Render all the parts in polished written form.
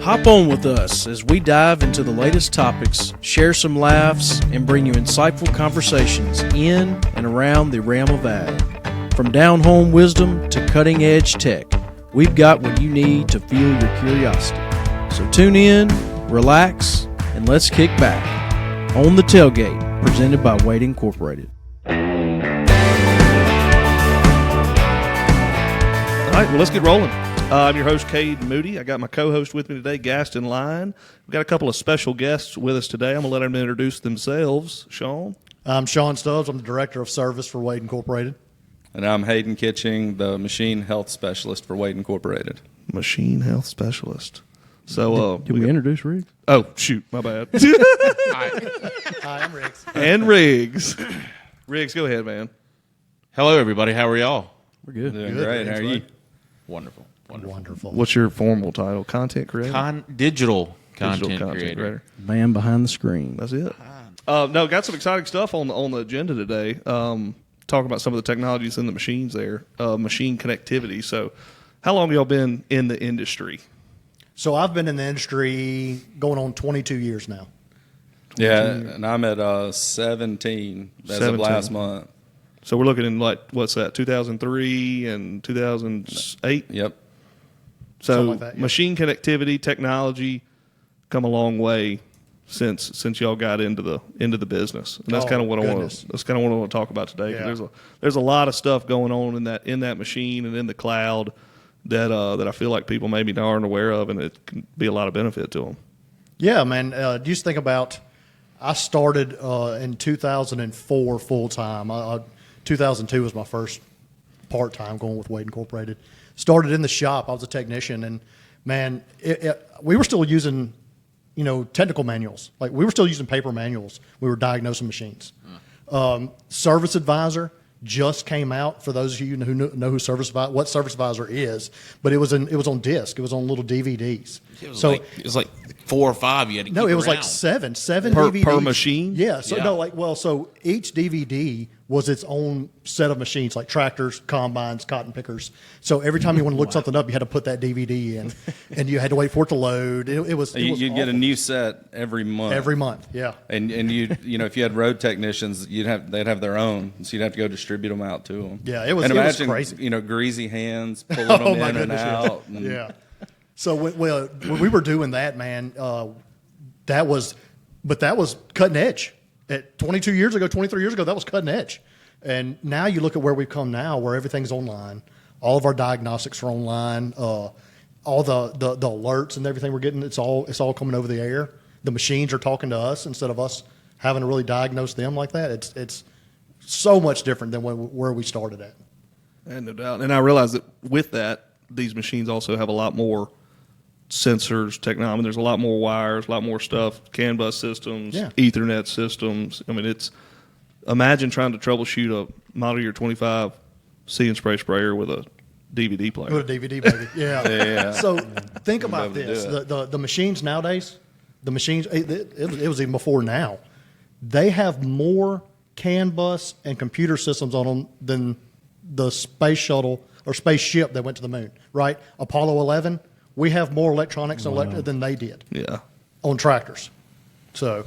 Hop on with us as we dive into the latest topics, share some laughs, and bring you insightful conversations in and around the realm of ag. From down-home wisdom to cutting-edge tech, we've got what you need to fuel your curiosity. So tune in, relax, and let's kick back. On the Tailgate, presented by Wade Incorporated. All right, well, let's get rolling. I'm your host, Cade Moody. I got my co-host with me today, Gaston Lyon. We've got a couple of special guests with us today. I'm going to let them introduce themselves. Sean? I'm Sean Stubbs. I'm the Director of Service for Wade Incorporated. And I'm Hayden Kitching, the Machine Health Specialist for Wade Incorporated. Machine Health Specialist. So, Did we introduce Riggs? Oh, shoot, my bad. Hi, I'm Riggs. And Riggs. Riggs, go ahead, man. Hello, everybody. How are y'all? We're good. Doing Good, great. thanks, How are you? bud. Wonderful. What's your formal title? Content creator? Digital Digital content creator. Man behind the screen. That's it. No, got some exciting stuff on the agenda today. Talking about some of the technologies in the machines there, machine connectivity. So, how long have y'all been in the industry? So I've been in the industry going on 22 years now. Yeah, and I'm at 17 as of last month. So we're looking in what's that, 2003 and 2008? Yep. So Something like that, yeah. machine connectivity technology come a long way since y'all got into the business, and that's Oh, kind of what goodness. I want to talk about today. 'Cause Yeah. there's a lot of stuff going on in that machine and in the cloud that I feel like people maybe aren't aware of, and it can be a lot of benefit to them. Yeah, man. Just think about, I started in 2004 full time. 2002 was my first part time going with Wade Incorporated. Started in the shop. I was a technician, and man, we were still using, technical manuals. Like we were still using paper manuals. We were diagnosing machines. Service Advisor just came out, for those of you who know what Service Advisor is, but it was on disc. It was on little DVDs. It was like 4 or 5 you had to No, keep it was around. like seven Per DVDs. machine? Yeah. So Yeah. so each DVD was its own set of machines, like tractors, combines, cotton pickers. So every time you want to look something up, you had to put that DVD in, and you had to wait for it to load. It was You'd get a awful. new set every month. Every month. Yeah. And if you had road technicians, they'd have their own, so you'd have to go distribute them out to them. Yeah, it was imagine, crazy. Greasy hands pulling Oh them my in and goodness. out. Yeah. And Yeah. So when we were doing that, man, that was cutting edge. At 23 years ago, that was cutting edge. And now you look at where we've come now, where everything's online. All of our diagnostics are online. All the alerts and everything we're getting, it's all coming over the air. The machines are talking to us instead of us having to really diagnose them like that. It's so much different than where we started at. And no doubt. And I realize that with that, these machines also have a lot more sensors, technology. There's a lot more wires, a lot more stuff, CAN bus systems, Yeah. Ethernet systems. I mean, imagine trying to troubleshoot a model year 25 See and Spray sprayer with a DVD player. With a DVD, baby. Yeah. Yeah. So think about be able to this: do the machines nowadays, it was even before now. They have more CAN bus and computer systems on them than the space shuttle or spaceship that went to the moon. Right? Apollo 11. We have more electronics than they did Yeah. on tractors. So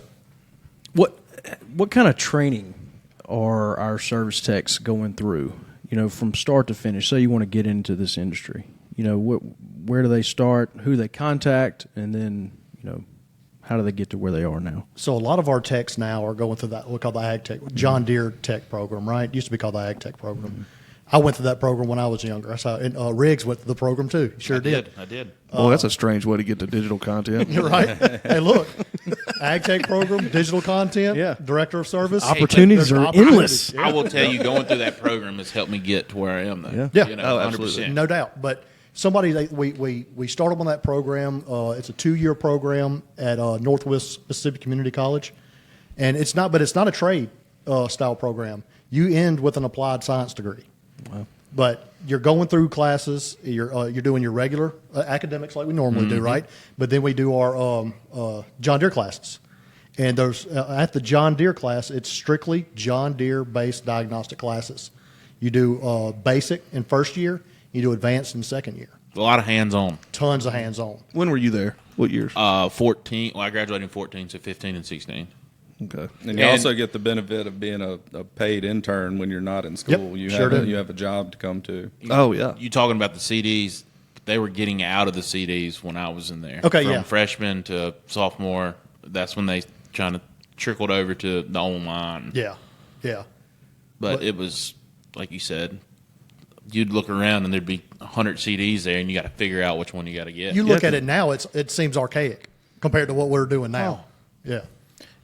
What kind of training are our service techs going through? From start to finish. Say you want to get into this industry. Where do they start? Who they contact, and then how do they get to where they are now? a lot of our techs now are going through that we call the Ag Tech John Deere Tech program. Right? It used to be called the Ag Tech program. Mm-hmm. I went through that program when I was younger. And Riggs went through the program too. Sure I did. Well, that's a strange way to get to digital content. You're right. Hey, look, Ag Tech program, digital content, Yeah. Director of Service. Opportunities There's are endless. Yeah. I will tell you, going through that program has helped me get to where I am, though. Yeah. Yeah. Oh, absolutely. 100%. No doubt. But we start them on that program. It's a 2-year program at Northwest Mississippi Community College, and it's not a trade style program. You end with an applied science degree. Wow. But you're going through classes. You're doing your regular academics like we normally do, right? But then we do our John Deere classes, and there's at the John Deere class, it's strictly John Deere based diagnostic classes. You do basic in first year, you do advanced in second year. A lot of hands-on. Tons of hands-on. When were you there? What years? 14. Well, I graduated in 14, so 15 and 16. Okay. And you also get the benefit of being a paid intern when you're not in school. Yep, sure do. You have a job to come to. Oh, yeah. You talking about the CDs? They were getting out of the CDs when I was in there. Okay, From yeah. freshman to sophomore, that's when they kind of trickled over to the online. Yeah, yeah. But it was, like you said, you'd look around and there'd be 100 CDs there, and you got to figure out which one you got to get. You look at it now, it seems archaic compared to what we're doing now. Yeah.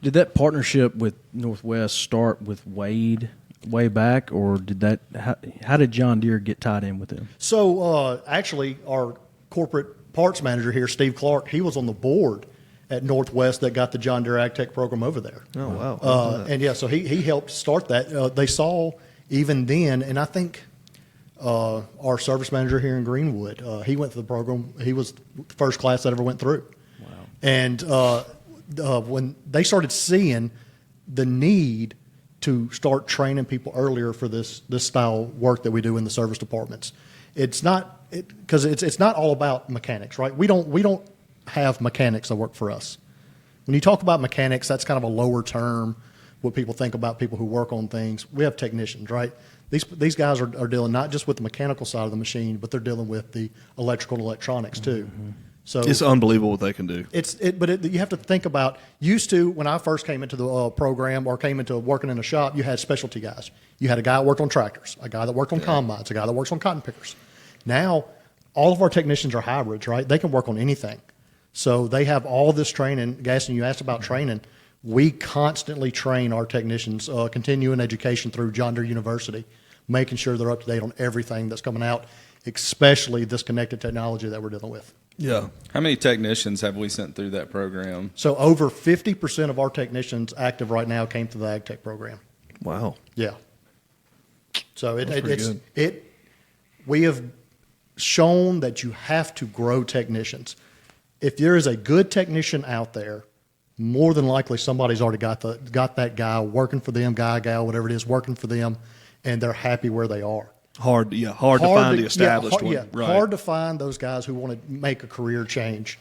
Did that partnership with Northwest start with Wade way back, or did that? How did John Deere get tied in with them? So actually, our corporate parts manager here, Steve Clark, he was on the board at Northwest that got the John Deere Ag Tech program over there. Oh, wow. And yeah, so he helped start that. They saw even then, and I think our service manager here in Greenwood, he went through the program. He was the first class that ever went through. Wow. And when they started seeing the need to start training people earlier for this style work that we do in the service departments, it's not because it's not all about mechanics, right? We don't have mechanics that work for us. When you talk about mechanics, that's kind of a lower term. What people think about people who work on things. We have technicians, right? These guys are dealing not just with the mechanical side of the machine, but they're dealing with the electrical and electronics too. Mm-hmm. So it's unbelievable what they can do. But you have to think about, used to, when I first came into the program or came into working in a shop, you had specialty guys. You had a guy that worked on tractors, a guy that worked on combines, a guy that works on cotton pickers. Now, all of our technicians are hybrids, right? They can work on anything. So they have all this training. Gaston, you asked about training. We constantly train our technicians, continuing education through John Deere University, making sure they're up to date on everything that's coming out, especially this connected technology that we're dealing with. Yeah. How many technicians have we sent through that program? So over 50% of our technicians active right now came through the Ag Tech program. Wow. Yeah. So That's we have shown that you have to grow technicians. If there is a good technician out there, more than likely somebody's already got that guy working for them, guy, gal, whatever it is, working for them, and they're happy where they are. Hard to find the established one. Yeah, Right. hard to find those guys who want to make a career change.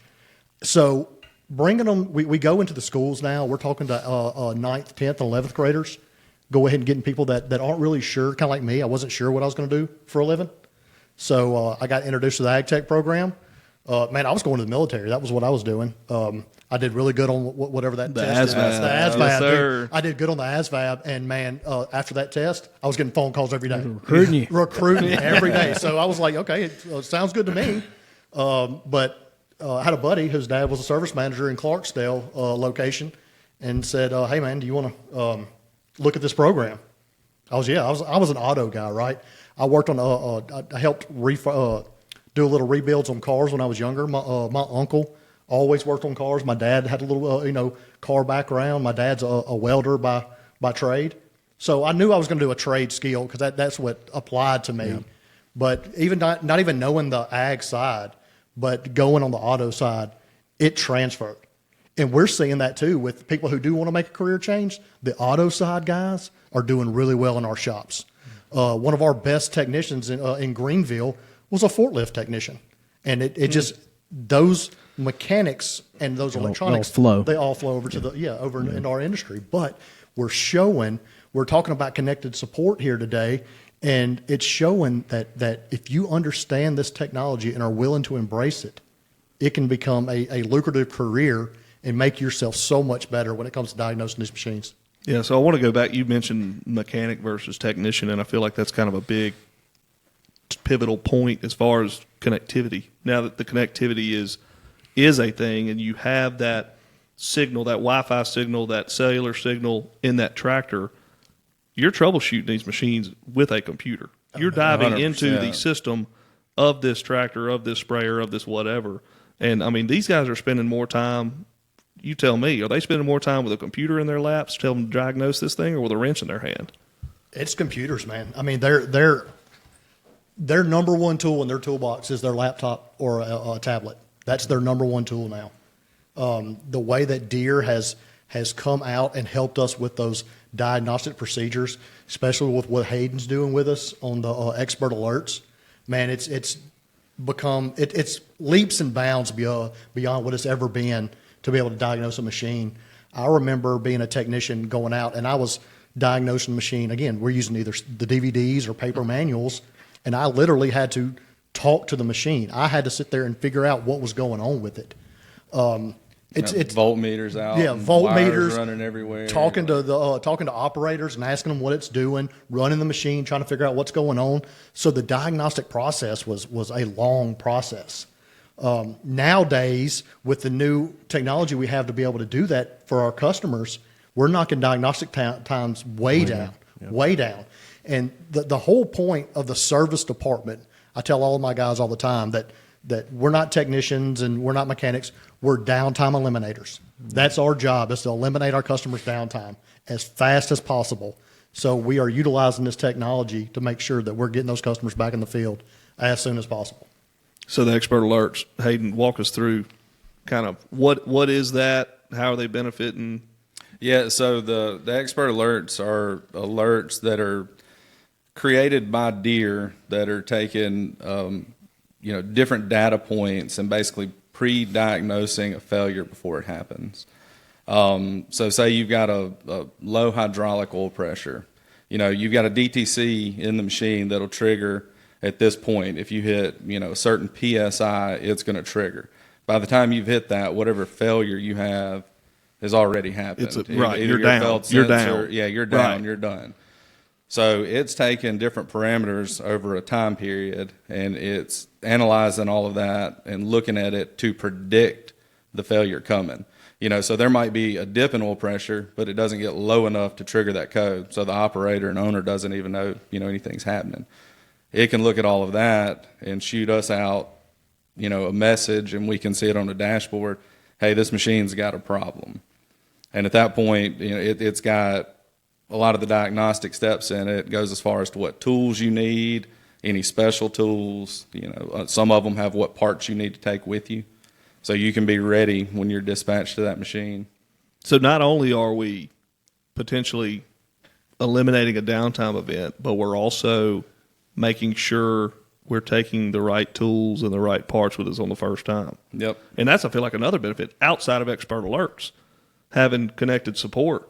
So bringing them, we go into the schools now. We're talking to 9th, 10th, 11th graders. Go ahead and getting people that aren't really sure, kind of like me. I wasn't sure what I was going to do for a living. So I got introduced to the Ag Tech program. Man, I was going to the military. That was what I was doing. I did really good on whatever that test is. The ASVAB. Yes, sir. Dude. I did good on the ASVAB, and man, after that test, I was getting phone calls every day. Recruiting you. Every day. So I was like, okay, it sounds good to me. But I had a buddy whose dad was a service manager in Clarksdale location, and said, "Hey man, do you want to look at this program?" I was an auto guy, right? I worked on I helped do a little rebuilds on cars when I was younger. My uncle always worked on cars. My dad had a little, car background. My dad's a welder by trade. So I knew I was going to do a trade skill because that's what applied to me. Yeah. But even not even knowing the ag side, but going on the auto side, it transferred. And we're seeing that too with people who do want to make a career change. The auto side guys are doing really well in our shops. One of our best technicians in Greenville was a forklift technician. And it just, those mechanics and those electronics, they all flow over to in our industry. But we're talking about connected support here today, and it's showing that if you understand this technology and are willing to embrace it, it can become a lucrative career and make yourself so much better when it comes to diagnosing these machines. Yeah, so I want to go back. You mentioned mechanic versus technician, and I feel like that's kind of a big pivotal point as far as connectivity. Now that the connectivity is a thing, and you have that signal, that Wi-Fi signal, that cellular signal in that tractor, you're troubleshooting these machines with a computer. You're diving 100%. into the system of this tractor, of this sprayer, of this whatever. And, I mean, these guys are spending more time. You tell me, are they spending more time with a computer in their laps to tell them to diagnose this thing, or with a wrench in their hand? It's computers, man. I mean, their number one tool in their toolbox is their laptop or a tablet. That's their number one tool now. The way that Deere has come out and helped us with those diagnostic procedures, especially with what Hayden's doing with us on the expert alerts, man, it's become it's leaps and bounds beyond what it's ever been to be able to diagnose a machine. I remember being a technician going out, and I was diagnosing the machine. Again, we're using either the DVDs or paper manuals, and I literally had to talk to the machine. I had to sit there and figure out what was going on with it. It's voltmeters out. yeah, and voltmeters wires running everywhere. Talking to operators and asking them what it's doing, running the machine, trying to figure out what's going on. So the diagnostic process was a long process. Nowadays, with the new technology we have to be able to do that for our customers, we're knocking diagnostic times way down, way down. And the whole point of the service department, I tell all of my guys all the time that we're not technicians and we're not mechanics. We're downtime eliminators. That's our job, is to eliminate our customers' downtime as fast as possible. So we are utilizing this technology to make sure that we're getting those customers back in the field as soon as possible. So the expert alerts, Hayden, walk us through kind of what is that? How are they benefiting? Yeah, so the expert alerts are alerts that are created by Deere that are taking different data points and basically pre-diagnosing a failure before it happens. So say you've got a low hydraulic oil pressure. You've got a DTC in the machine that'll trigger at this point. If you hit a certain PSI, it's going to trigger. By the time you've hit that, whatever failure you have has already happened. Right, Either you're your down. belt You're sensor- down. Yeah, you're down. Right. You're done. So it's taking different parameters over a time period, and it's analyzing all of that and looking at it to predict the failure coming. So there might be a dip in oil pressure, but it doesn't get low enough to trigger that code. So the operator and owner doesn't even know, anything's happening. It can look at all of that and shoot us out, a message, and we can see it on the dashboard. Hey, this machine's got a problem. And at that point, it's got a lot of the diagnostic steps in it. It goes as far as to what tools you need, any special tools. Some of them have what parts you need to take with you, so you can be ready when you're dispatched to that machine. So not only are we potentially eliminating a downtime event, but we're also making sure we're taking the right tools and the right parts with us on the first time. Yep. And that's, I feel like, another benefit outside of expert alerts, having connected support.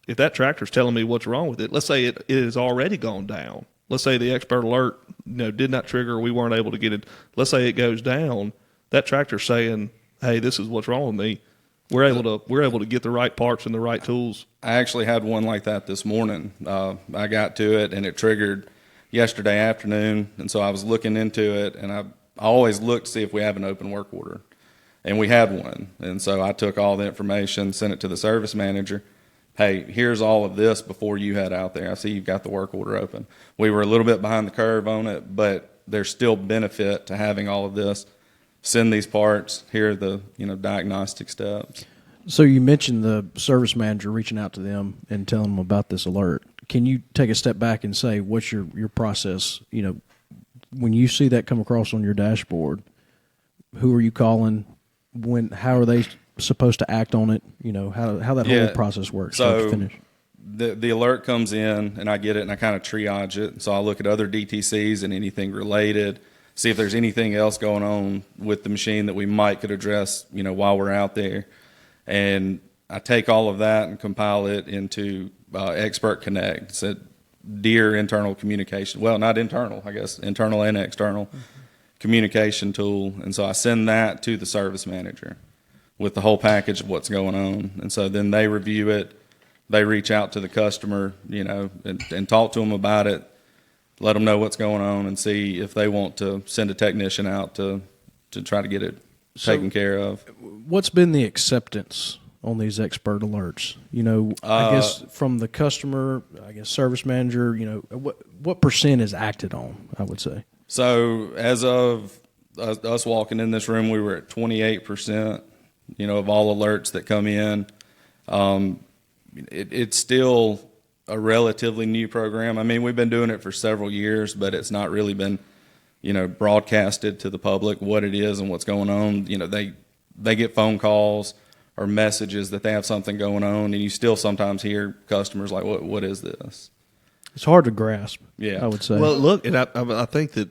If that tractor's telling me what's wrong with it, let's say it has already gone down. Let's say the expert alert did not trigger, we weren't able to get it. Let's say it goes down. That tractor's saying, hey, this is what's wrong with me. We're able to get the right parts and the right tools. I actually had one like that this morning. I got to it, and it triggered yesterday afternoon, and so I was looking into it, and I always look to see if we have an open work order, and we had one. And so I took all the information, sent it to the service manager. Hey, here's all of this before you head out there. I see you've got the work order open. We were a little bit behind the curve on it, but there's still benefit to having all of this. Send these parts. Here are the diagnostic steps. So you mentioned the service manager reaching out to them and telling them about this alert. Can you take a step back and say what's your process? When you see that come across on your dashboard, who are you calling? How are they supposed to act on it? How that whole process works, start to finish. The alert comes in, and I get it, and I kind of triage it. So I look at other DTCs and anything related, see if there's anything else going on with the machine that we might could address, while we're out there. And I take all of that and compile it into Expert Connect. It's a Deere internal communication. Well, not internal, I guess, internal and external communication tool. And so I send that to the service manager with the whole package of what's going on. And so then they review it. They reach out to the customer, and talk to them about it, let them know what's going on, and see if they want to send a technician out to try to get it taken care of. What's been the acceptance on these expert alerts? I guess from the customer, service manager, what percent is acted on, I would say. So as of us walking in this room, we were at 28%, of all alerts that come in. It's still a relatively new program. I mean, we've been doing it for several years, but it's not really been, broadcasted to the public what it is and what's going on. They get phone calls or messages that they have something going on, and you still sometimes hear customers like, what is this? It's hard to grasp, Yeah. I would say. Well, look, and I think that,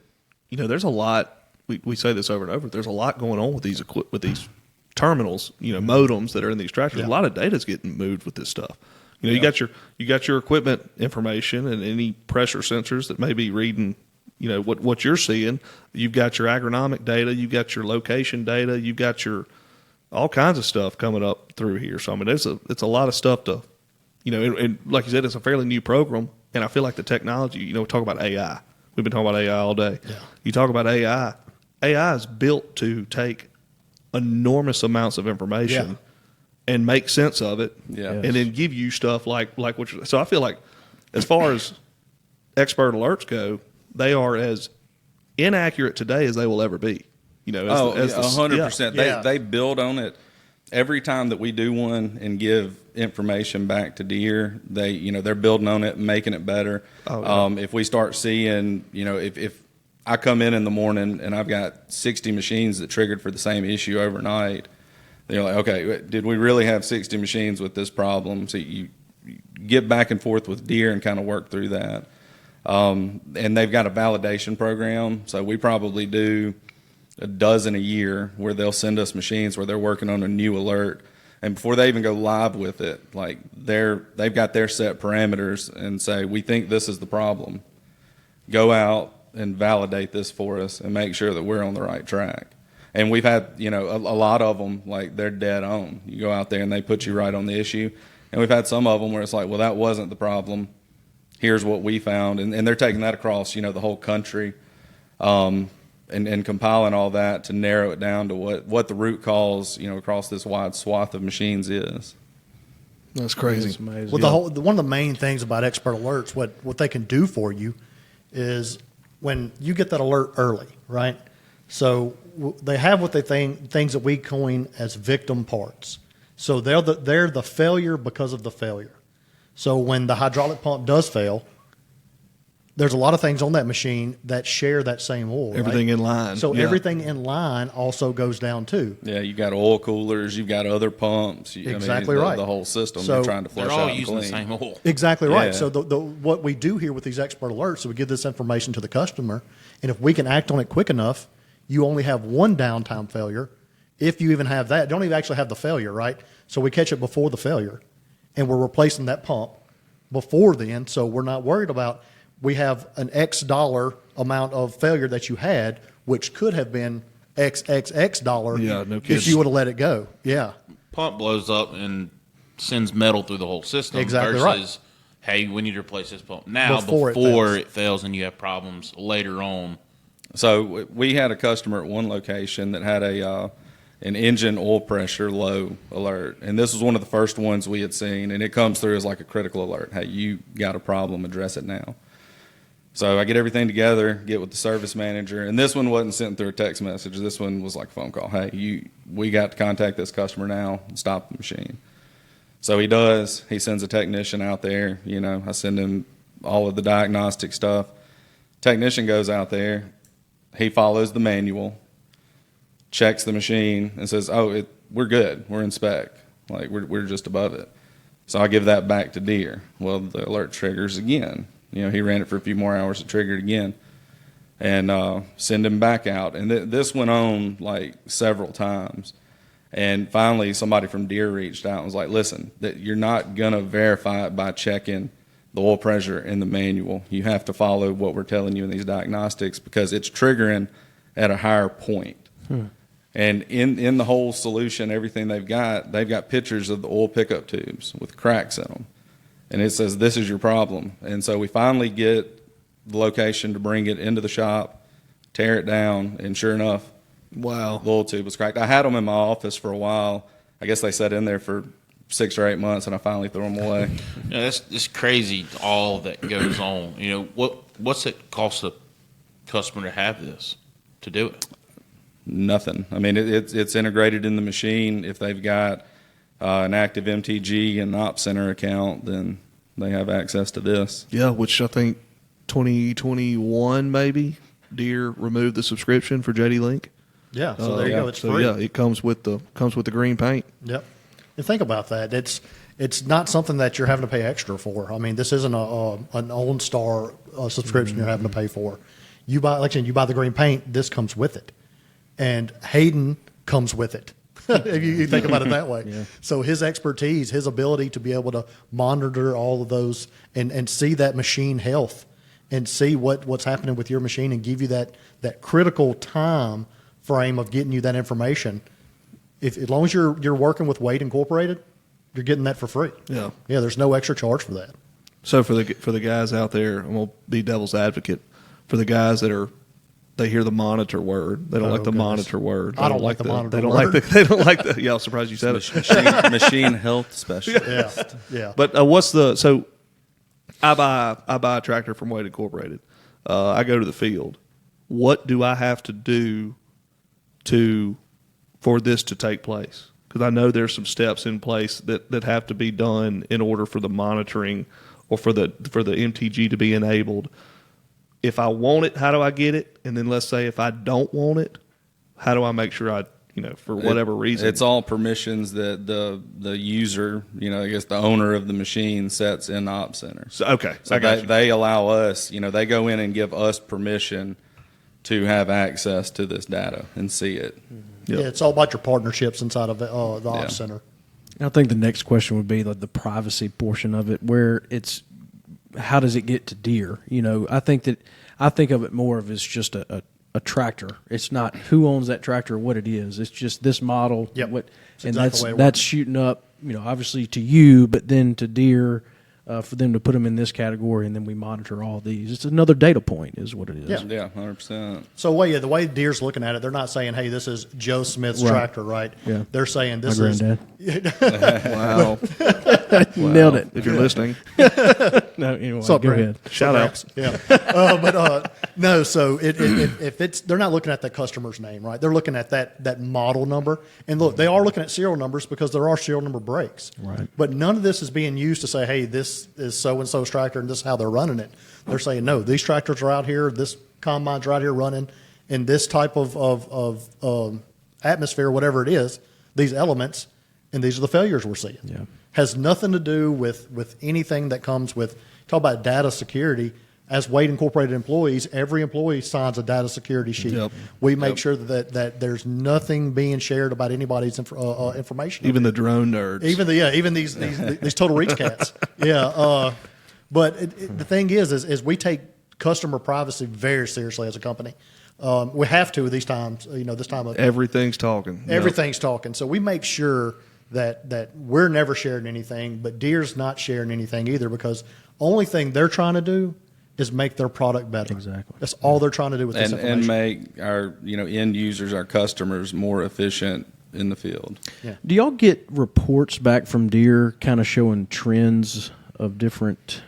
there's a lot we say this over and over. There's a lot going on with these terminals, modems that are in these tractors. Yeah. A lot of data is getting moved with this stuff. You got your equipment information and any pressure sensors that may be reading, what you're seeing. You've got your agronomic data, you've got your location data, you've got your all kinds of stuff coming up through here. So I mean, it's a lot of stuff to, and like you said, it's a fairly new program, and I feel like the technology. We talk about AI. We've been talking about AI all day. Yeah. You talk about AI. AI is built to take enormous amounts of information and make sense of it, and then give you stuff like what. So I feel like, as far as expert alerts go, they are as inaccurate today as they will ever be. 100%. They build on it. Every time that we do one and give information back to Deere, they're building on it and making it better. If we start seeing, if I come in the morning and I've got 60 machines that triggered for the same issue overnight, they're like, okay, did we really have 60 machines with this problem? So you get back and forth with Deere and kind of work through that. And they've got a validation program, so we probably do a dozen a year where they'll send us machines where they're working on a new alert, and before they even go live with it, like they've got their set parameters and say, we think this is the problem. Go out and validate this for us and make sure that we're on the right track. And we've had, a lot of them, like, they're dead on. You go out there and they put you right on the issue. And we've had some of them where it's like, well, that wasn't the problem. Here's what we found. And they're taking that across, the whole country, and compiling all that to narrow it down to what the root cause, across this wide swath of machines is. That's crazy. It's amazing. Well, one of the main things about expert alerts, what they can do for you is when you get that alert early, right? So they have what they things that we coin as victim parts. So they're the failure because of the failure. So when the hydraulic pump does fail, there's a lot of things on that machine that share that same oil. Everything right? in line. So everything in line also goes down too. Yeah, you got oil coolers, you've got other pumps. Exactly right. The whole system. So they're trying to flush They're all out and using the clean. same oil. Exactly right. Yeah. So what we do here with these expert alerts is we give this information to the customer, and if we can act on it quick enough, you only have one downtime failure. If you even have that, you don't even actually have the failure, right? So we catch it before the failure, and we're replacing that pump before then, so we're not worried about we have an X dollar amount of failure that you had, which could have been XXX dollar if you would have let it go. Yeah. Pump blows up and sends metal through the whole system. Exactly versus, right. hey, we need to replace this pump now Before before it it fails and you have problems later on. So we had a customer at one location that had an engine oil pressure low alert, and this was one of the first ones we had seen, and it comes through as like a critical alert. Hey, you got a problem, address it now. So I get everything together, get with the service manager, and this one wasn't sent through a text message. This one was like a phone call. Hey, we got to contact this customer now and stop the machine. So he does. He sends a technician out there. I send him all of the diagnostic stuff. Technician goes out there. He follows the manual, checks the machine, and says, we're good. We're in spec. Like, we're just above it. So I give that back to Deere. Well, the alert triggers again. He ran it for a few more hours, it triggered again, and send him back out. And this went on like several times. And finally, somebody from Deere reached out and was like, listen, that you're not going to verify it by checking the oil pressure in the manual. You have to follow what we're telling you in these diagnostics because it's triggering at a higher point. And in the whole solution, everything they've got pictures of the oil pickup tubes with cracks in them. And it says, this is your problem. And so we finally get the location to bring it into the shop, tear it down, and sure enough, wow, the oil tube was cracked. I had them in my office for a while. I guess they sat in there for 6 or 8 months, and I finally threw them away. That's crazy, all that goes on. What's it cost the customer to have this, to do it? Nothing. I mean, it's integrated in the machine. If they've got an active MTG and Op Center account, then they have access to this. Yeah, which I think 2021 maybe Deere removed the subscription for JD Link. Yeah, so there you go. It's so free. Yeah, it comes with the green paint. Yep. And think about that. It's not something that you're having to pay extra for. I mean, this isn't an OnStar subscription you're having to pay for. You buy, like I said, you buy the green paint. This comes with it. and Hayden comes with it. If you think about it that way. Yeah. So his expertise, his ability to be able to monitor all of those and see that machine health and see what's happening with your machine and give you that critical time frame of getting you that information. As long as you're working with Wade Incorporated, you're getting that for free. Yeah. Yeah, there's no extra charge for that. So for the guys out there, and we'll be devil's advocate, for the guys that they hear the monitor word. They don't like the monitor word. I don't like the monitor They don't word. like they don't like the. Yeah, I was surprised you said it. Machine health specialist. Yeah. But so I buy a tractor from Wade Incorporated. I go to the field. What do I have to do for this to take place? Because I know there's some steps in place that have to be done in order for the monitoring or for the MTG to be enabled. If I want it, how do I get it? And then let's say if I don't want it, how do I make sure for whatever reason? It's all permissions that the user, I guess the owner of the machine sets in the Ops Center. So, okay. So they allow us, they go in and give us permission to have access to this data and see it. Yep. Yeah, it's all about your partnerships inside of the Ops Center. I think the next question would be the privacy portion of it, where it's how does it get to Deere? I think of it more of as just a tractor. It's not who owns that tractor or what it is. It's just this model. Yep. That's shooting up, obviously to you, but then to Deere for them to put them in this category, and then we monitor all these. It's another data point, is what it is. Yeah. 100%. So the way Deere's looking at it, they're not saying, "Hey, this is Joe Smith's tractor," right? Yeah. They're saying this My is. granddad. Wow. Nailed it. If you're listening, No, anyway, What's up, go Brent? ahead. shout out. Yeah, no. So if it's, they're not looking at the customer's name, right? They're looking at that model number. And look, they are looking at serial numbers because there are serial number breaks. Right. But none of this is being used to say, "Hey, this is so and so's tractor, and this is how they're running it." They're saying, "No, these tractors are out here. This combine's right here running in this type of atmosphere, whatever it is. These elements, and these are the failures we're seeing." Yeah. Has nothing to do with anything that comes with, talk about data security. As Wade Incorporated employees, every employee signs a data security sheet. Yep. We make sure that there's nothing being shared about anybody's information. Even the drone nerds. Even these total reach cats. Yeah. But the thing is we take customer privacy very seriously as a company. We have to these times. This time of Everything's talking. everything's talking. So we make sure that we're never sharing anything, but Deere's not sharing anything either, because only thing they're trying to do is make their product better. Exactly. That's all they're trying to do with this information. And make our end users, our customers, more efficient in the field. Yeah. Do y'all get reports back from Deere kind of showing trends of different,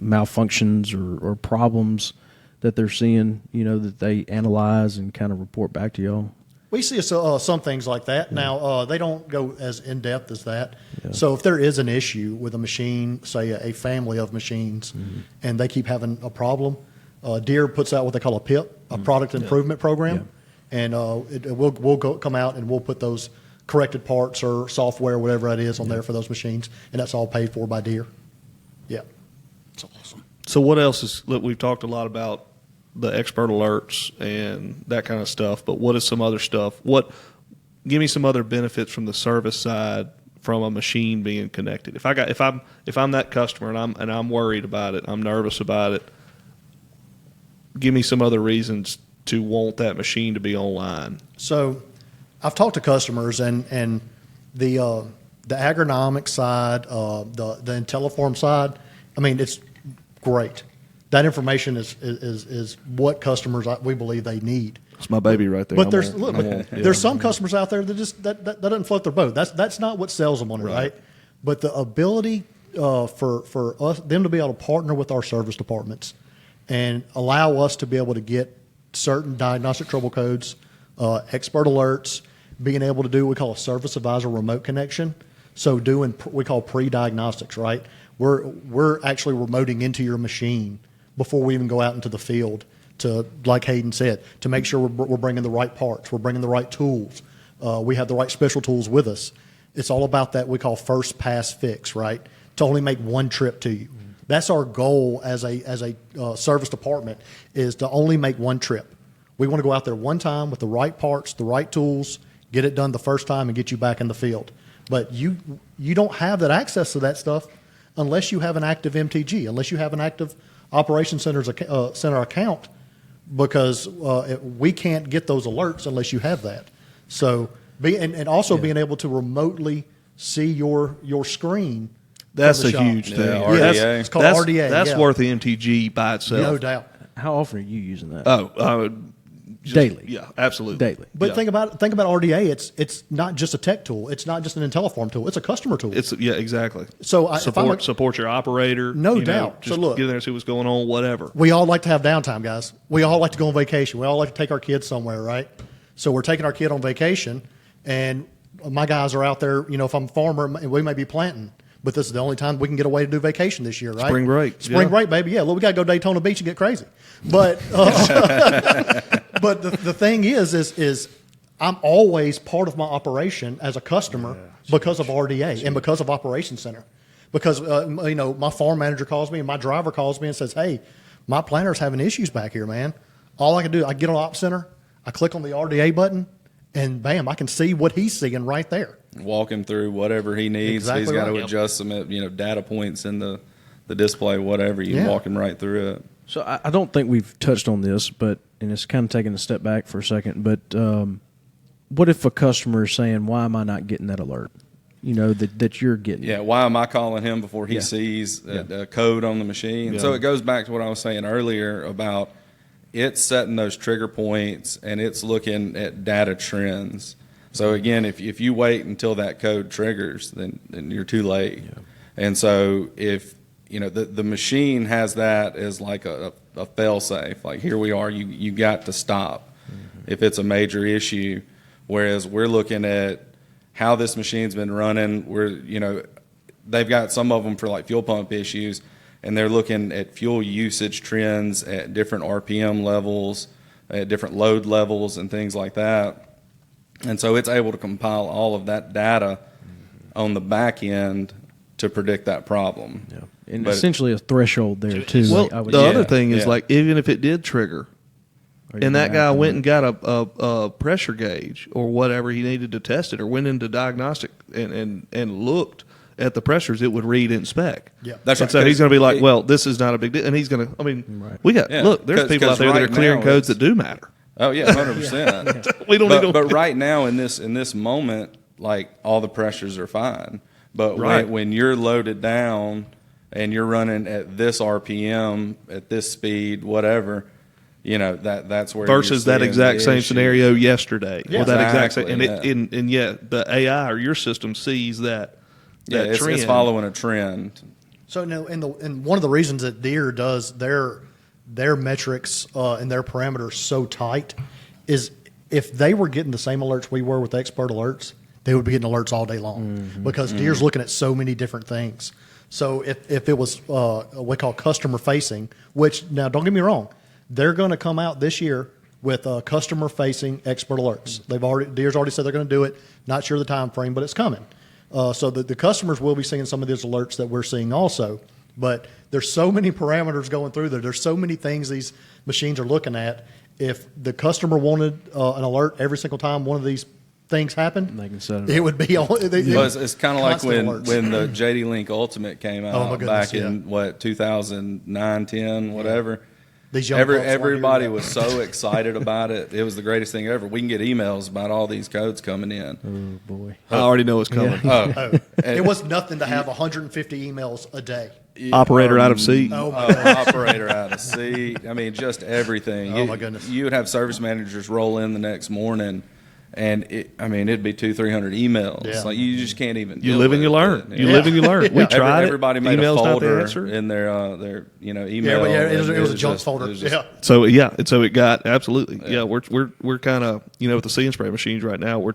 malfunctions or problems that they're seeing, that they analyze and kind of report back to y'all? We see some things like that. Now, they don't go as in-depth as that. Yeah. So if there is an issue with a machine, say a family of machines, and they keep having a problem, Deere puts out what they call a PIP, a product improvement program, and we'll come out and we'll put those corrected parts or software, whatever it is, on there for those machines, and that's all paid for by Deere. Yeah. It's awesome. So what else is? Look, we've talked a lot about the expert alerts and that kind of stuff, but what is some other stuff? Give me some other benefits from the service side from a machine being connected. If I'm that customer and I'm worried about it, I'm nervous about it, give me some other reasons to want that machine to be online. So I've talked to customers, and the agronomic side, the IntelliForm side, I mean, it's great. That information is what customers we believe they need. It's my baby right there. But there's some customers out there that just that doesn't float their boat. That's not what sells them on it, right? But the ability for them to be able to partner with our service departments and allow us to be able to get certain diagnostic trouble codes, expert alerts, being able to do what we call a service advisor remote connection. So doing we call pre-diagnostics, right? We're actually remoting into your machine before we even go out into the field to, like Hayden said, to make sure we're bringing the right parts, we're bringing the right tools, we have the right special tools with us. It's all about that we call first pass fix, right? To only make one trip to you. That's our goal as a service department, is to only make one trip. We want to go out there one time with the right parts, the right tools, get it done the first time, and get you back in the field. But you don't have that access to that stuff unless you have an active MTG, unless you have an active Operations Center account, because we can't get those alerts unless you have that. So, and also being able to remotely see your screen. That's from a the shop. huge thing. RDA. It's called RDA. That's worth the MTG by itself. no doubt. How often are you using that? Daily. Daily. Yeah, absolutely. Daily. But Yeah. think about RDA. It's not just a tech tool. It's not just an IntelliForm tool. It's a customer tool. Exactly. So if I'm support your operator. No you know, doubt. Just So look. get in there and see what's going on. Whatever. We all like to have downtime, guys. We all like to go on vacation. We all like to take our kids somewhere, right? So we're taking our kid on vacation, and my guys are out there. If I'm a farmer, and we may be planting, but this is the only time we can get away to do vacation this year, right? Spring break. Spring Yeah. break, baby. Yeah, look, we got to go to Daytona Beach and get crazy. But but the thing is I'm always part of my operation as a customer because of RDA and because of Operations Center. Because my farm manager calls me and my driver calls me and says, "Hey, my planter's having issues back here, man." All I can do, I get on Ops Center, I click on the RDA button, and bam, I can see what he's seeing right there. Walk him through whatever he needs. Exactly He's got right. to Yep. adjust some, data points in the display, whatever. You Yeah. walk him right through it. So I don't think we've touched on this, and it's kind of taking a step back for a second, but what if a customer is saying, why am I not getting that alert? That you're getting. Yeah, why am I calling him before he Yeah. sees a code on the machine? Yeah. So it goes back to what I was saying earlier about it's setting those trigger points and it's looking at data trends. So again, if you wait until that code triggers, then you're too late. Yeah. And so if the machine has that as like a fail safe, like here we are, you got to stop if it's a major issue. Whereas we're looking at how this machine's been running. They've got some of them for like fuel pump issues, and they're looking at fuel usage trends at different RPM levels, at different load levels, and things like that. And so it's able to compile all of that data on the back end to predict that problem. Yeah. And But- essentially a threshold there, too. Well, I would the say. other thing is yeah. like even if it did trigger, Are you and that gonna guy have to went look? and got a pressure gauge or whatever he needed to test it, or went into diagnostic and looked at the pressures, it would read in spec. Yeah. That's And right. so he's going to be like, It- well, this is not a big deal, and he's going to. I mean, Right. we got Yeah. look. There's 'Cause- people out 'cause there that are right clearing now codes it's- that do matter. Oh yeah, 100%. We don't need But right now in this moment, like all the pressures are fine. But Right. when you're loaded down and you're running at this RPM, at this speed, whatever, that's where versus you're that seeing exact the same issue. scenario yesterday, or that exact same, Exactly, and yet the AI or your system sees that. Yeah, That it's trend. following a trend. So no, and one of the reasons that Deere does their metrics and their parameters so tight is if they were getting the same alerts we were with expert alerts, they would be getting alerts all day long because Deere's looking at so many different things. So if it was what we call customer facing, which now don't get me wrong, they're going to come out this year with customer facing expert alerts. Deere's already said they're going to do it. Not sure the time frame, but it's coming. So the customers will be seeing some of these alerts that we're seeing also. But there's so many parameters going through there. There's so many things these machines are looking at. If the customer wanted an alert every single time one of these things happened, They can set it it up. would be all. Well, it's kind of like constant alerts. when the JD Link Ultimate came out Oh, my goodness, back in 2009, 10, whatever. These young folks want to hear Everybody that. was so excited about it. It was the greatest thing ever. We can get emails about all these codes coming in. Oh, boy. I already know it's coming. It was nothing to have 150 emails a day. Operator out of seat. Oh my God. Operator out of seat. I mean, just everything. Oh, my goodness. You would have service managers roll in the next morning, and it'd be 200-300 emails. Yeah. Like you just can't even. You deal live and with you it. learn. You Yeah. live and you learn. We tried Everybody it. made Email's a not the folder answer. in their email. Yeah, but yeah, it was and a junk just- folder. it was just- Yeah. So and so it got absolutely. Yeah, we're kind of with the See and Spray machines right now. We're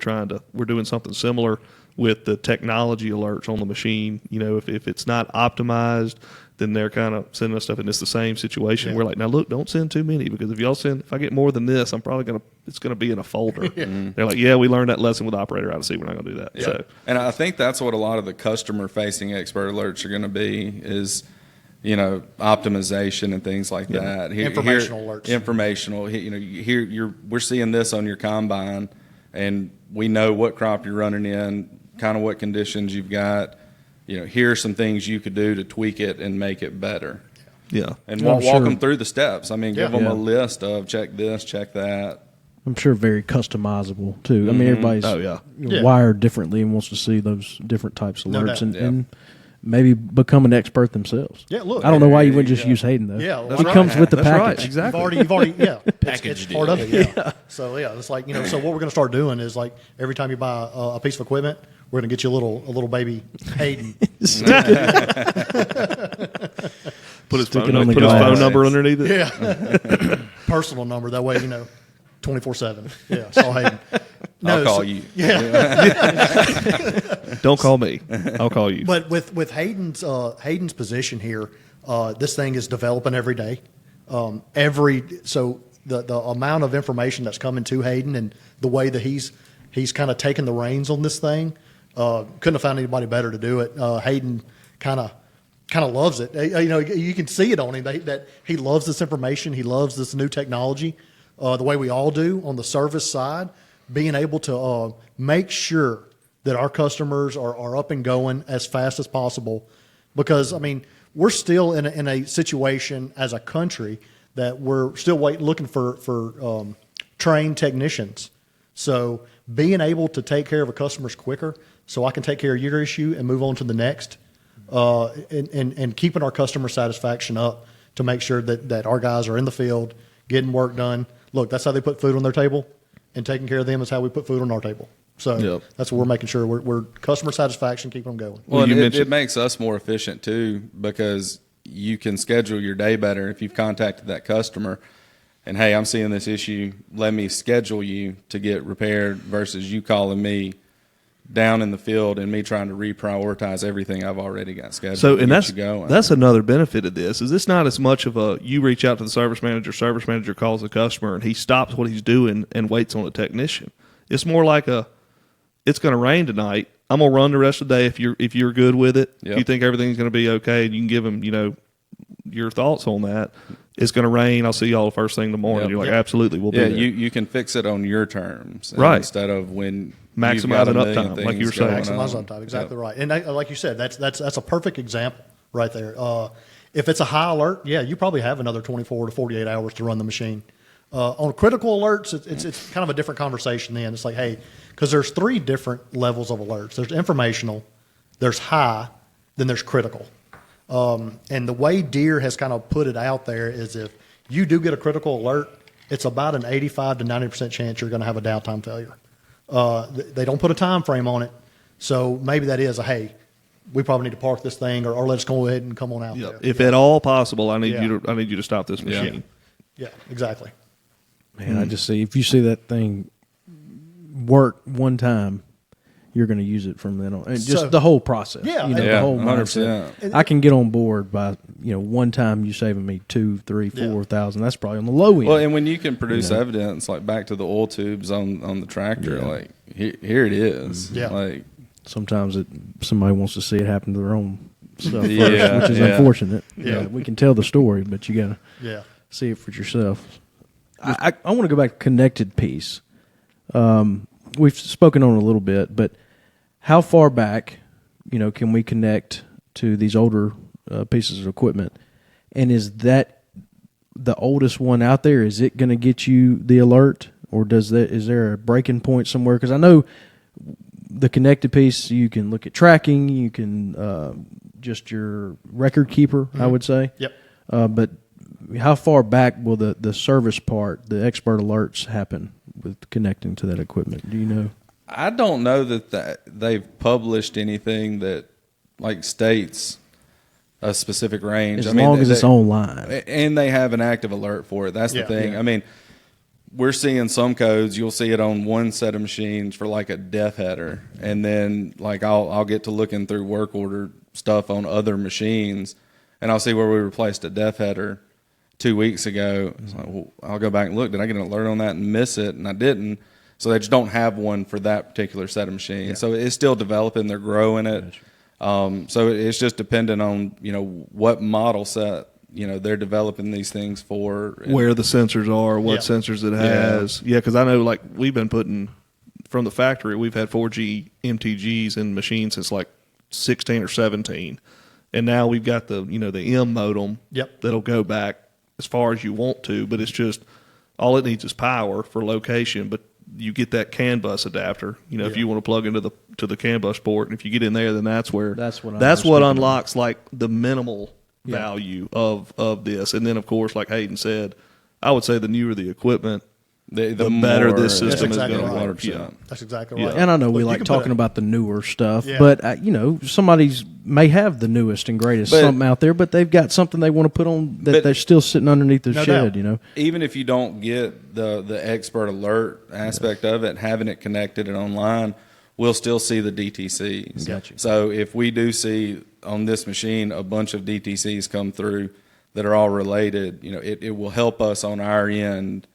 doing something similar with the technology alerts on the machine. If it's not optimized, then they're kind of sending us stuff, and it's the same situation. Yeah. We're like, now look, don't send too many, because if I get more than this, I'm probably it's gonna be in a folder. They're like, yeah, we learned that lesson with operator out of seat. We're not gonna do that. Yeah. So And I think that's what a lot of the customer facing expert alerts are going to be is optimization and things like that. Informational alerts. Informational. We're seeing this on your combine, and we know what crop you're running in, kind of what conditions you've got. Here are some things you could do to tweak it and make it better. Yeah. And I'm walk sure. them through the steps. I mean, give them Yeah. a list of check this, check that. I'm sure very customizable too. I mean, everybody's Oh, yeah. Yeah. wired differently and wants to see those different types of No alerts doubt. and maybe become an expert themselves. Yeah, look. I don't know why you wouldn't just use Hayden though. Yeah, well, he that's comes with the That's right. package. Exactly. You've already, it's Packaged part it. of it, yeah. So yeah, it's like, so what we're going to start doing is like every time you buy a piece of equipment, we're going to get you a little baby Hayden. Put his Stick phone, it on the put his glass. phone number underneath it. Yeah. Personal number. That way, 24/7. Yeah, it's all Hayden. I'll call you. Don't call me. I'll call you. But with Hayden's position here, this thing is developing every day. So the amount of information that's coming to Hayden and the way that he's kind of taking the reins on this thing, couldn't have found anybody better to do it. Hayden kind of loves it. You can see it on him that he loves this information. He loves this new technology, the way we all do on the service side. Being able to make sure that our customers are up and going as fast as possible, because we're still in a situation as a country that we're still looking for trained technicians. So being able to take care of a customer's quicker, so I can take care of your issue and move on to the next, and keeping our customer satisfaction up to make sure that our guys are in the field getting work done. Look, that's how they put food on their table, and taking care of them is how we put food on our table. So Yep. that's what we're making sure we're customer satisfaction, keep them going. Well, you and mentioned- it makes us more efficient too, because you can schedule your day better if you've contacted that customer. And hey, I'm seeing this issue. Let me schedule you to get repaired versus you calling me down in the field and me trying to reprioritize everything I've already got scheduled. So, to and get you going. that's another benefit of this. Is it's not as much of a you reach out to the service manager calls the customer, and he stops what he's doing and waits on a technician. It's more like it's going to rain tonight. I'm going to run the rest of the day if you're good with it. Yep. If you think everything's going to be okay, and you can give him your thoughts on that. It's going to rain. I'll see y'all the first thing in the morning. Yep. You're like, Yep. absolutely, we'll be yeah, there. you can fix it on your terms, Right. Instead of when Maximizing you've got a million uptime, like you were things saying. going Maximize on. uptime, exactly right. And like you said, that's a perfect example right there. If it's a high alert, yeah, you probably have another 24 to 48 hours to run the machine. On critical alerts, it's kind of a different conversation then. It's like, hey, because there's 3 different levels of alerts. There's informational, there's high, then there's critical. And the way Deere has kind of put it out there is if you do get a critical alert, it's about an 85 to 90% chance you're going to have a downtime failure. They don't put a time frame on it, so maybe that is hey, we probably need to park this thing, or let's go ahead and come on out Yep. there. If at all possible, I need Yeah. you to stop this Yeah. machine. Yeah, exactly. Man, I just see if you see that thing work one time, you're going to use it from then on. And just So- the whole process. Yeah, the Yeah, whole 100%. mindset. I can get on board by one time you saving me 2, 3, 4,000. That's probably on the low end. Well, and when you can produce evidence, like back to the oil tubes on the tractor, like here it is. Yeah. Like Sometimes somebody wants to see it happen to their own stuff first, Yeah, which is yeah. unfortunate. Yeah. We can tell the story, but you got to Yeah. see it for yourself. I want to go back to connected piece. We've spoken on it a little bit, but how far back, can we connect to these older pieces of equipment? And is that the oldest one out there? Is it going to get you the alert, or is there a breaking point somewhere? Because I know the connected piece, you can look at tracking, you can just your record keeper, I would say. Yep. But how far back will the service part, the expert alerts, happen with connecting to that equipment? Do you know? I don't know that they've published anything that like states a specific range. As long as it's online. And they have an active alert for it. That's the Yeah. thing. Yeah. I mean, we're seeing some codes. You'll see it on one set of machines for like a death header, and then like I'll get to looking through work order stuff on other machines, and I'll see where we replaced a death header 2 weeks ago. It's like, well, I'll go back and look. Did I get an alert on that and miss it? And I didn't. So they just don't have one for that particular set of machines. So it's still developing. They're growing it. So it's just dependent on, what model set, they're developing these things for. And Where the sensors are, what Yeah. sensors it has. Yeah, because I know like we've been putting from the factory, we've had 4G MTGs in machines since like 16 or 17, and now we've got the the M modem. Yep. That'll go back as far as you want to, but it's just all it needs is power for location, but you get that CAN bus adapter. If you want to plug into the CAN bus port, and if you get in there, then that's where That's what I that's was what thinking of. unlocks like the minimal value of this. And then of course, like Hayden said, I would say the newer the equipment, the better more- this system exactly is going right. to work. Yeah. 100%. That's exactly Yeah. right. And I know Look, we you like can put talking a- about the newer stuff, Yeah. but somebody's may have the newest and greatest But- something out there, but they've got something they want to put on that But- they're still sitting underneath their No shed. doubt. Even if you don't get the expert alert aspect of it, having it connected and online, we'll still see the DTCs. Gotcha. So if we do see on this machine a bunch of DTCs come through that are all related, it will help us on our end,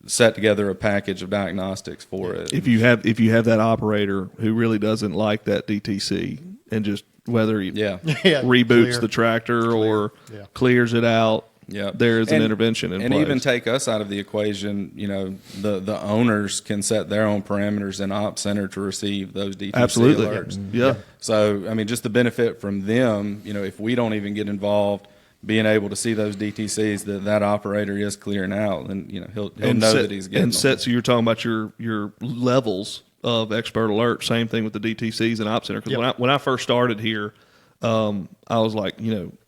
set together a package of diagnostics for it. If you have that operator who really doesn't like that DTC and just whether he Yeah. Yeah, reboots clear. the tractor or Yeah. clears it out, Yeah, there is an intervention in and place. even take us out of the equation. The owners can set their own parameters in Op Center to receive those DTC Absolutely, alerts. yeah. So I mean, just the benefit from them. If we don't even get involved, being able to see those DTCs that operator is clearing out, and he'll know that he's getting and them. set. So you're talking about your levels of expert alert. Same thing with the DTCs and Op Center. Because Yep. when I first started here, I was like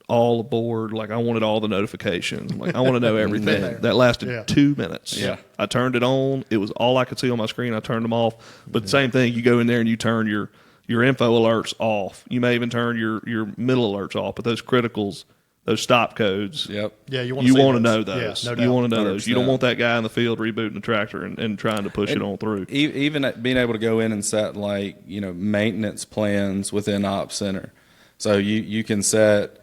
all aboard. Like I wanted all the notifications. Like I want to know everything. Yeah. That lasted Yeah. 2 minutes. Yeah. I turned it on. It was all I could see on my screen. I turned them off. But same thing. You go in there and you turn your info alerts off. You may even turn your middle alerts off. But those criticals, those stop codes. Yep. Yeah, you You want want to to know those. those. Yeah, no You doubt. want to know those. You don't 100%. want that guy in the field rebooting the tractor and trying to push it on through. Even at being able to go in and set maintenance plans within Op Center, so you can set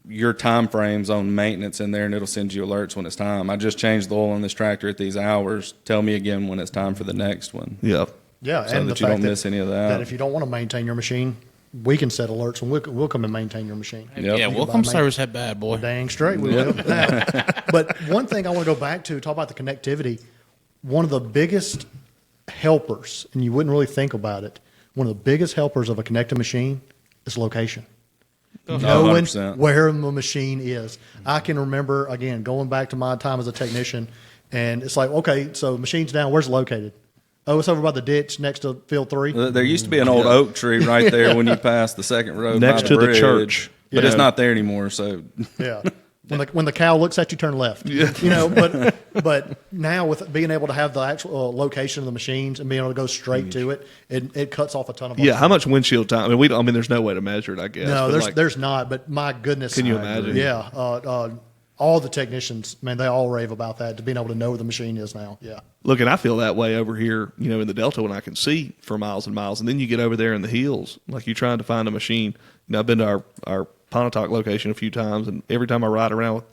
your time frames on maintenance in there, and it'll send you alerts when it's time. I just changed the oil on this tractor at these hours. Tell me again when it's time for the next one. Yeah. Yeah, So and that the you fact don't miss any of that. That if you don't want to maintain your machine, we can set alerts and we'll come and maintain your machine. Yep. Yeah, Think welcome about service that bad boy. Dang straight we will. But one thing I want to go back to, talk about the connectivity. One of the biggest helpers, and you wouldn't really think about it, one of the biggest helpers of a connected machine is location. Knowing 100%. where the machine is. I can remember, again, going back to my time as a technician, and it's like, okay, so machine's down, where's it located? Oh, it's over by the ditch next to field 3. There used to be an old oak tree right there when you pass the second road Next by to the bridge, church. but Yeah. it's not there anymore. So Yeah. When the cow looks at you, turn left. But now with being able to have the actual location of the machines and being able to go straight to it, it cuts off a ton of. Yeah. How much windshield time? I mean, there's no way to measure it, I guess. No, but there's not. But my goodness, Can you imagine? Yeah. All the technicians, man, they all rave about that, to being able to know where the machine is now. Yeah. Look, and I feel that way over here, in the Delta when I can see for miles and miles. And then you get over there in the hills, like you're trying to find a machine. I've been to our Pontotoc location a few times, and every time I ride around with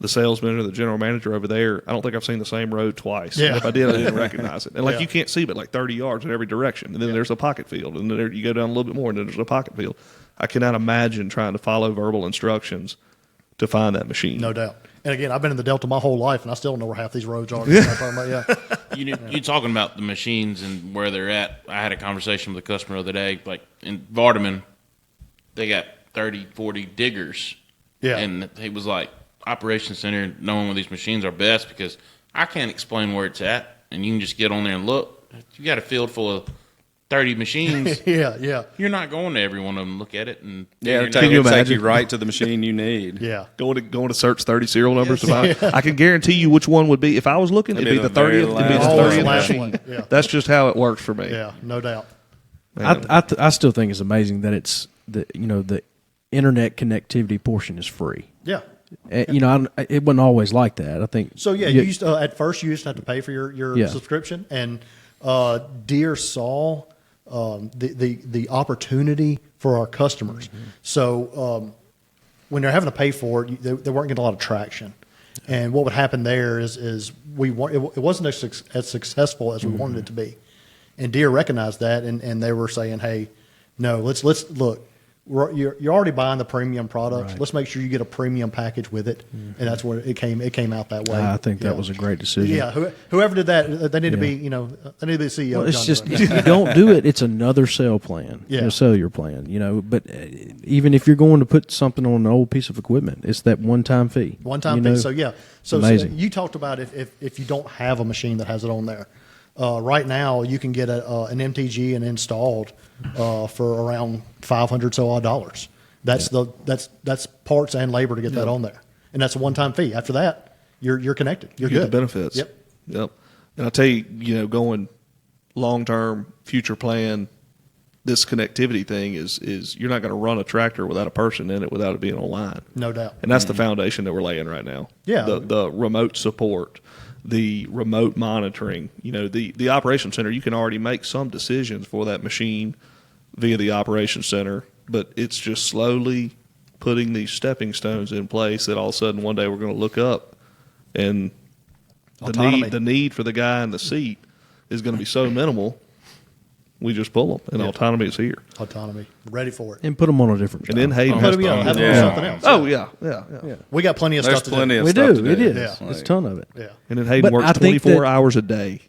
the salesman or the general manager over there, I don't think I've seen the same road twice. Yeah. And if I did, I didn't recognize it. And Yeah. you can't see but like 30 yards in every direction. And then there's a pocket field, and then you go down a little bit more, and then there's a pocket field. I cannot imagine trying to follow verbal instructions to find that machine. No doubt. And again, I've been in the Delta my whole life, and I still don't know where half these roads are. You know what I'm talking about? Yeah. You talking about the machines and where they're at. I had a conversation with a customer the other day. Like in Vardaman, they got 30, 40 diggers. Yeah. And he was like, Operations Center, knowing where these machines are best, because I can't explain where it's at, and you can just get on there and look. You got a field full of 30 machines. Yeah. You're not going to every one of them and look at it. And yeah, figuring it'll out- you take imagine? you right to the machine you need. Yeah. Going to search 30 serial numbers to find. I can guarantee you which one would be. If I was looking, it'd be the very 30th. It'd be the last Always the 30th last machine. one. Yeah. That's just how it works for me. Yeah. No doubt. I still think it's amazing that it's the internet connectivity portion is free. Yeah. It wasn't always like that. I think So yeah, you used to, at first you used to have to pay for your Yeah. subscription, and Deere saw the opportunity for our customers. So when they're having to pay for it, they weren't getting a lot of traction. And what would happen there is it wasn't as successful as we wanted it to be. And Deere recognized that, and they were saying, hey, No, let's look. You're already buying the premium product. Right. Let's make sure you get a premium package with it, and that's where it came. It came out that way. I think that Yeah. was a great decision. Yeah, whoever did that, they need to be. They need to be the CEO. Well, of it's John just Deere. if you don't do it, it's another sale plan. Yeah. A sell your plan. But even if you're going to put something on an old piece of equipment, it's that one-time fee. One-time you fee. know? So Amazing. you talked about if you don't have a machine that has it on there. Right now, you can get an MTG and installed for around $500 That's parts and labor to get that on there, and that's a one-time fee. After that, you're connected. You're You get good. the benefits. Yep. And I'll tell you, going long-term future plan, this connectivity thing is you're not going to run a tractor without a person in it without it being online. No doubt. And that's the foundation that we're laying right now. Yeah. The remote support, the remote monitoring, the operation center, you can already make some decisions for that machine via the operation center, but it's just slowly putting these stepping stones in place that all of a sudden one day we're going to look up and Autonomy. the need for the guy in the seat is going to be so minimal, we just pull them, and autonomy is here. Autonomy. Ready for it. And put them on a different And then job. Hayden Put has them, have them do Yeah. something else. Oh, yeah. We got plenty of There's stuff to plenty do. of We stuff do. to It do. is. Yeah. It's a ton of it. Yeah. And then Hayden But I works think 24 that- hours a day.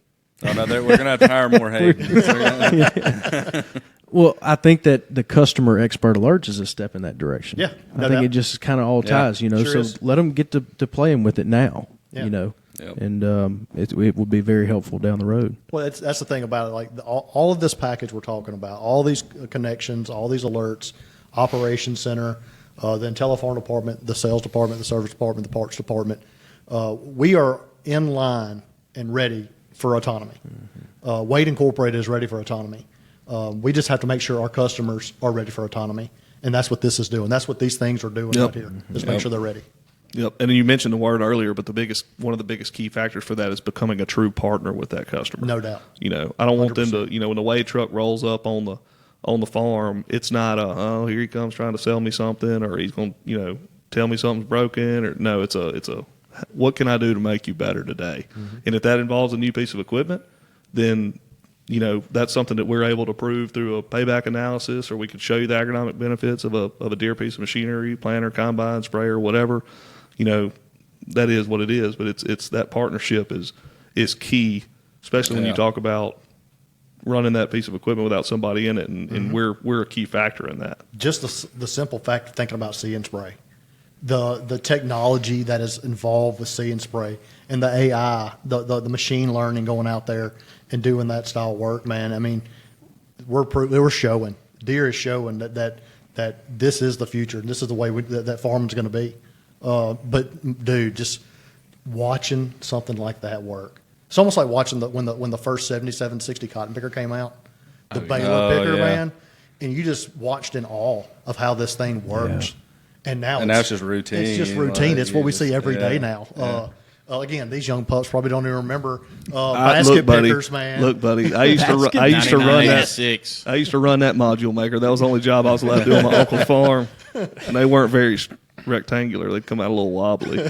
Oh, no, we're going to have to hire more Hayden. Well, I think that the customer expert alerts is a step in that direction. Yeah, I no think doubt. it just kind of all ties, Sure so is. let them get to playing with it now, Yeah. Yep. and it would be very helpful down the road. Well, that's the thing about it. Like all of this package we're talking about, all these connections, all these alerts, operations center, the IntelliFarm department, the sales department, the service department, the parts department. We are in line and ready for autonomy. Wade Incorporated is ready for autonomy. We just have to make sure our customers are ready for autonomy, and that's what this is doing. That's what these things are doing Yep. right here. Just make sure they're ready. Yep. And you mentioned the word earlier, but one of the biggest key factors for that is becoming a true partner with that customer. No doubt. I don't want them to, when the Wade truck rolls up on the farm, it's not here he comes trying to sell me something, or he's going to, tell me something's broken, or no, it's a what can I do to make you better today? Mm-hmm. And if that involves a new piece of equipment, then that's something that we're able to prove through a payback analysis, or we could show you the agronomic benefits of a Deere piece of machinery, planter, combine, sprayer, whatever. That is what it is. But it's that partnership is key, especially when you talk about running that piece of equipment without somebody in it, and we're a key factor in that. Just the simple fact of thinking about See and Spray, the technology that is involved with See and Spray, and the AI, the machine learning going out there and doing that style of work, man. I mean, we're showing, Deere is showing that this is the future, and this is the way that farming's going to be. But dude, just watching something like that work, it's almost like watching when the first 7760 cotton picker came out, the Baylor picker, yeah. man, and you just watched in awe of how this thing works. And now it's just routine. It's just routine. Like, It's what we see every day yeah. now. Again, these young pups probably don't even remember Look, basket buddy, pickers, man. Look, buddy, I used to run that. 9986. I used to run that module maker. That was the only job I was allowed to do on my uncle's farm, and they weren't very rectangular. They'd come out a little wobbly.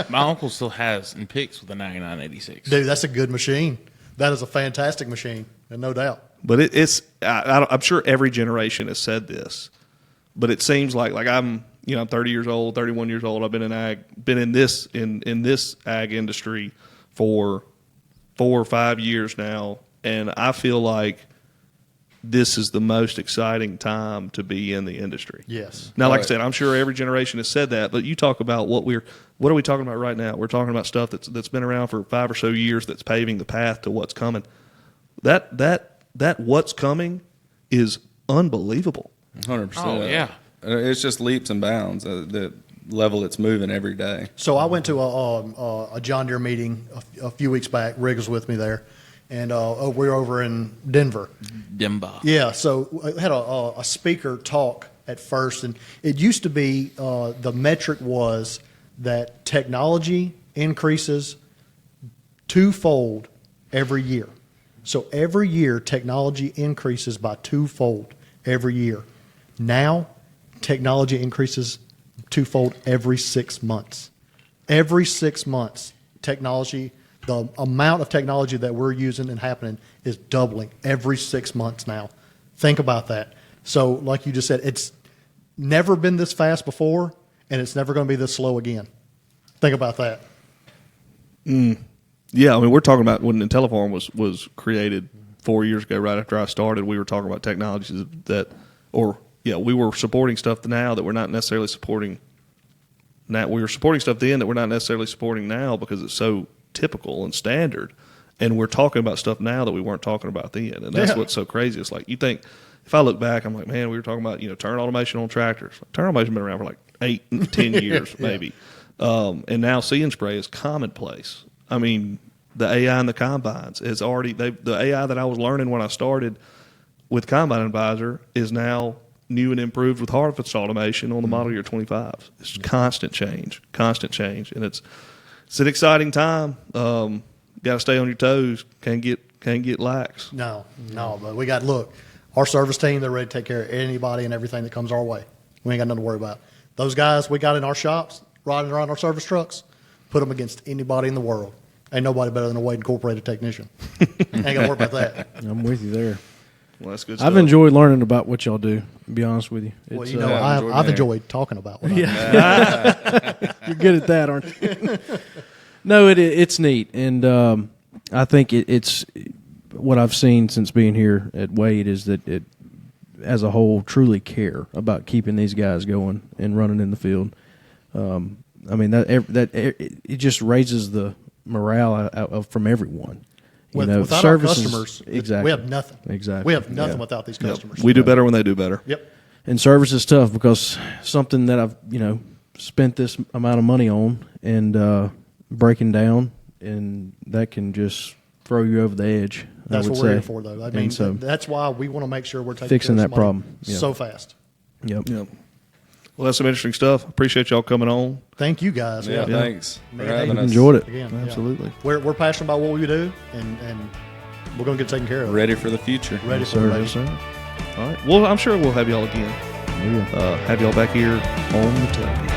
My uncle still has and picks with a 9986. Dude, that's a good machine. That is a fantastic machine, and no doubt. But I'm sure every generation has said this, but it seems like I'm 30 years old, 31 years old. I've been in this ag industry for 4 or 5 years now, and I feel like this is the most exciting time to be in the industry. Yes. Now, like I Right. said, I'm sure every generation has said that, but you talk about what are we talking about right now? We're talking about stuff that's been around for 5 or so years that's paving the path to what's coming. That what's coming is unbelievable. 100%. Oh, yeah. It's just leaps and bounds, the level it's moving every day. So I went to a John Deere meeting a few weeks back. Rig was with me there, and we were over in Denver. Dimba. Yeah, so I had a speaker talk at first, and it used to be the metric was that technology increases twofold every year. So every year, technology increases by twofold every year. Now, technology increases twofold every 6 months. Every 6 months, technology, the amount of technology that we're using and happening is doubling every 6 months now. Think about that. So, like you just said, it's never been this fast before, and it's never going to be this slow again. Think about that. Yeah, I mean, we're talking about when IntelliFarm was created 4 years ago, right after I started. We were talking about technologies we were supporting stuff now that we're not necessarily supporting now. We were supporting stuff then that we're not necessarily supporting now because it's so typical and standard. And we're talking about stuff now that we weren't talking about then. And that's what's so crazy. It's like, you think, if I look back, I'm like, man, we were talking about, turn automation on tractors. Turn automation's been around for like 8, 10 years, maybe. And now See and Spray is commonplace. I mean, the AI in the combines is already, the AI that I was learning when I started with Combine Advisor is now new and improved with harvest automation on the model year 25s. It's constant change. And it's an exciting time. Got to stay on your toes. Can't get lax. No, but we got, look, our service team, they're ready to take care of anybody and everything that comes our way. We ain't got nothing to worry about. Those guys we got in our shops, riding around our service trucks, put them against anybody in the world. Ain't nobody better than a Wade Incorporated technician. Ain't got to worry about that. I'm with you there. Well, that's good stuff. I've enjoyed learning about what y'all do, to be honest with you. Well, It's, I've enjoyed talking about what I do. You're good at that, aren't you? No, it's neat. And I think it's what I've seen since being here at Wade is that it, as a whole, truly care about keeping these guys going and running in the field. I mean, it just raises the morale from everyone. Without services, our customers, exactly. we have nothing. Exactly. We have nothing without these customers. We do better when they do better. Yep. And service is tough because something that I've spent this amount of money on and breaking down, and that can just throw you over the edge. That's I would what we're say. here for, though. I mean, so, that's why we want to make sure we're taking fixing care of that somebody problem. Yeah. so fast. Yep. Yeah. Well, that's some interesting stuff. Appreciate y'all coming on. Thank you guys. Yeah, thanks for Man, having We've us. enjoyed it. Again, Absolutely. We're passionate about what we do, and we're going to get taken care of. Ready for the future. Ready Yes, for it, sir. baby. Yes, sir. All right. Well, I'm sure we'll have y'all again. Oh, yeah. Have y'all back here on the tape.